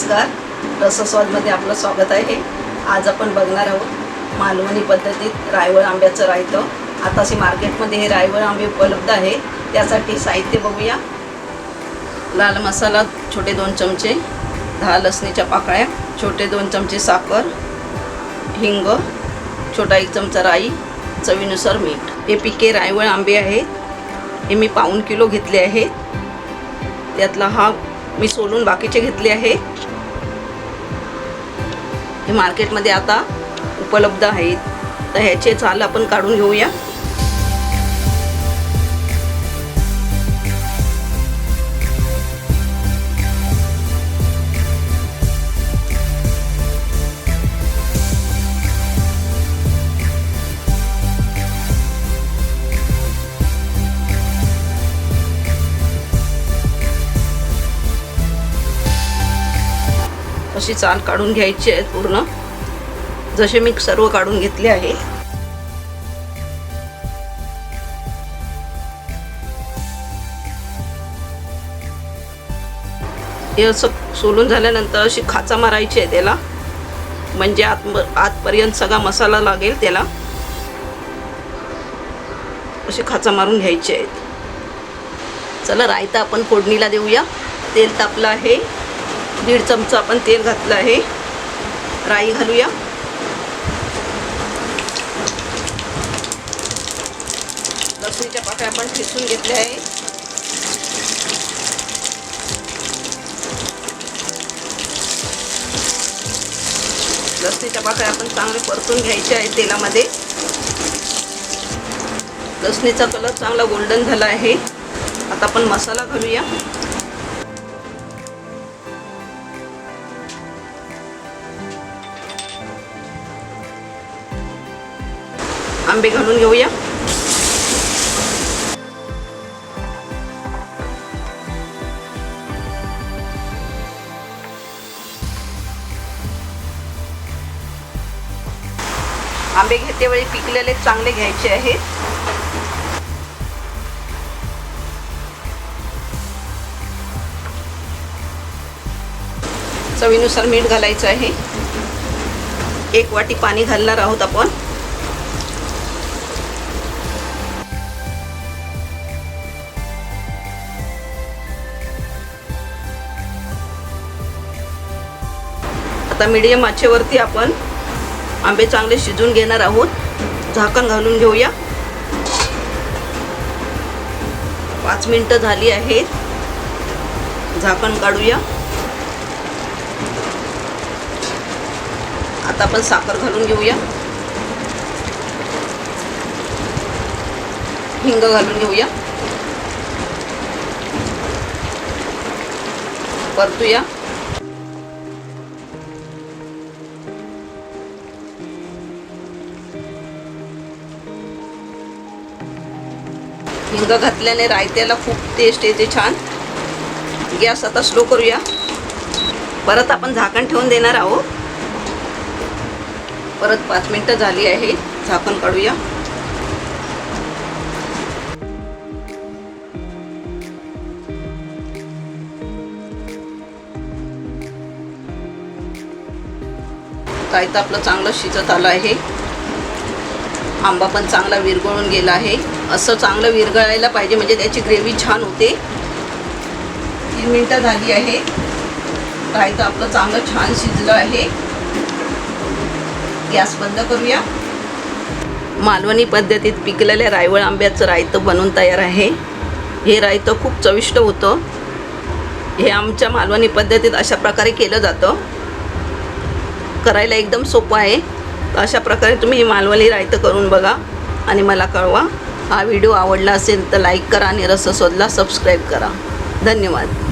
नमस्कार, रसस्वादमध्ये आपलं स्वागत आहे। आज आपण बघणार आहोत मालवणी पद्धतीत रायवळ आंब्याचं रायतं। आताशी मार्केटमध्ये हे रायवळ आंबे उपलब्ध आहे। त्यासाठी साहित्य बघूया। लाल मसाला छोटे 2 चमचे, 10 लसणीच्या पाकळ्या, छोटे 2 चमचे साखर, हिंग, छोटा 1 चमचा राई, चवीनुसार मीठ। हे पिके रायवळ आंबे आहेत। हे मी पाऊण किलो घेतले आहेत। त्यातला हा मी सोलून बाकीचे घेतले आहे। हे मार्केटमध्ये आता उपलब्ध आहेत। तर ह्याचे साल आपण काढून घेऊया। अशी साल काढून घ्यायची आहे पूर्ण, जसे मी सर्व काढून घेतले आहे। हे असं सोलून झाल्यानंतर अशी खाचा मारायची आहे त्याला, म्हणजे आतपर्यंत सगळा मसाला लागेल त्याला। अशी खाचा मारून घ्यायची आहे। चला रायता आपण फोडणीला देऊया। तेल तापलं आहे, 1.5 चमचा आपण तेल घातलं आहे। राई घालूया। लसणीच्या पाकळ्या आपण ठेचून घेतल्या आहे। लसणीच्या पाकळ्या आपण चांगले परतून घ्यायचे आहे तेलामध्ये। लसणीचा कलर चांगला गोल्डन झाला आहे। आता आपण मसाला घालूया। आंबे घालून घेऊया। आंबे घेतेवेळी पिकलेले चांगले घ्यायचे आहेत। चवीनुसार मीठ घालायचं आहे। 1 वाटी पाणी घालणार आहोत आपण। आता मीडियम आचेवरती आपण आंबे चांगले शिजून घेणार आहोत। झाकण घालून घेऊया। 5 मिनिटं झाली आहेत। झाकण काढूया। आता आपण साखर घालून घेऊया। हिंग घालून घेऊया। परतूया। हिंग घातल्याने रायत्याला खूप टेस्ट येते छान। गॅस आता स्लो करूया। परत आपण झाकण ठेवून देणार आहोत। परत 5 मिनिटं झाली आहे। झाकण काढूया। रायता आपलं चांगलं शिजत आलं आहे। आंबा पण चांगला विरघळून गेला आहे। असं चांगलं विरघळायला पाहिजे, म्हणजे त्याची ग्रेव्ही छान होते। 3 मिनिटं झाली आहे। रायता आपलं चांगलं छान शिजलं आहे। गॅस बंद करूया। मालवणी पद्धतीत पिकलेल्या रायवळ आंब्याचं रायतं बनवून तयार आहे। हे रायतं खूप चविष्ट होतं। हे आमच्या मालवणी पद्धतीत अशा प्रकारे केलं जातं। करायला एकदम सोपं आहे। अशा प्रकारे तुम्ही हे मालवणी रायतं करून बघा आणि मला कळवा। हा व्हिडिओ आवडला असेल तर लाईक करा आणि रसस्वादला सबस्क्राईब करा। धन्यवाद।